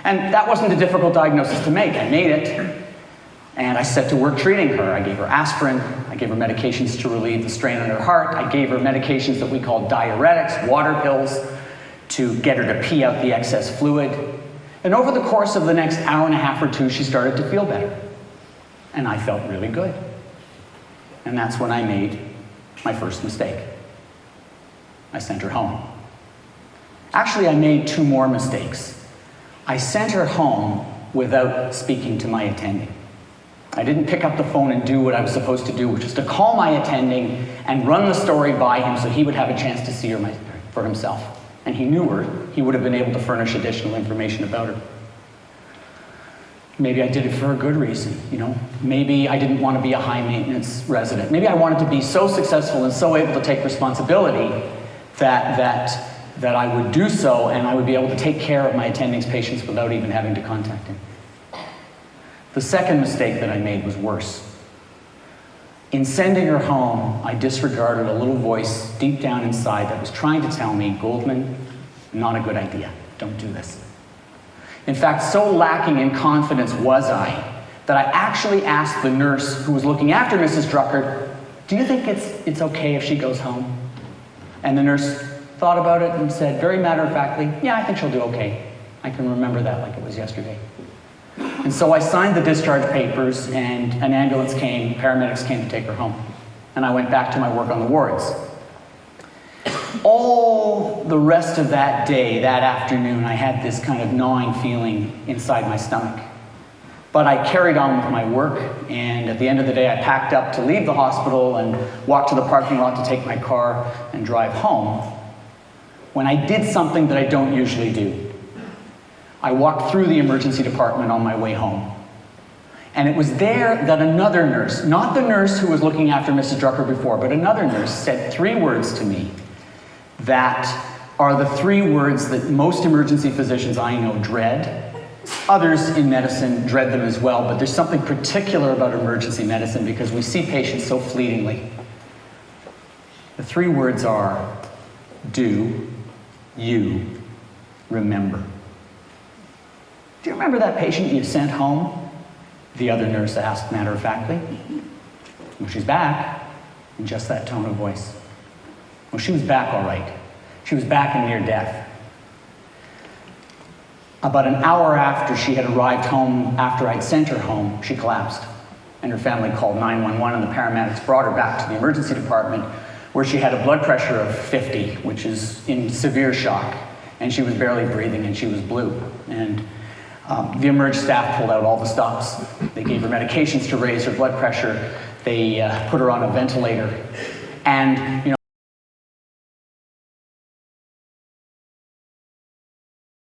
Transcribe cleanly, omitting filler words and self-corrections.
And that wasn't a difficult diagnosis to make. I made it, and I set to work treating her. I gave her aspirin, I gave her medications to relieve the strain on her heart, I gave her medications that we call diuretics, water pills, to get her to pee out the excess fluid. And over the course of the next hour and a half or two, she started to feel better. And I felt really good. And that's when I made my first mistake. I sent her home. Actually, I made two more mistakes. I sent her home without speaking to my attending. I didn't pick up the phone and do what I was supposed to do, which was to call my attending and run the story by him so he would have a chance to see her for himself. And he knew her. He would have been able to furnish additional information about her. Maybe I did it for a good reason, you know. Maybe I didn't want to be a high-maintenance resident. Maybe I wanted to be so successful and so able to take responsibility that I would do so and I would be able to take care of my attending's patients without even having to contact him. The second mistake that I made was worse. In sending her home, I disregarded a little voice deep down inside that was trying to tell me, Goldman, not a good idea. Don't do this. In fact, so lacking in confidence was I that I actually asked the nurse who was looking after Mrs. Drucker, do you think it's okay if she goes home? And the nurse thought about it and said, very matter-of-factly, yeah, I think she'll do okay. I can remember that like it was yesterday. And so I signed the discharge papers, and an ambulance came, paramedics came to take her home. And I went back to my work on the wards. All the rest of that day, that afternoon, I had this kind of gnawing feeling inside my stomach. But I carried on with my work, and at the end of the day, I packed up to leave the hospital and walked to the parking lot to take my car and drive home, when I did something that I don't usually do. I walked through the emergency department on my way home. And it was there that another nurse, not the nurse who was looking after Mrs. Drucker before, but another nurse said three words to me that are the three words that most emergency physicians I know dread. Others in medicine dread them as well, but there's something particular about emergency medicine because we see patients so fleetingly. The three words are, do you remember? Do you remember that patient you sent home? The other nurse asked matter-of-factly. Well, she's back, in just that tone of voice. Well, she was back all right. She was back in near death. About an hour after she had arrived home, after I'd sent her home, she collapsed. And her family called 911, and the paramedics brought her back to the emergency department, where she had a blood pressure of 50, which is in severe shock. And she was barely breathing, and she was blue. And the emerge staff pulled out all the stops. They gave her medications to raise her blood pressure. They put her on a ventilator. And, you know,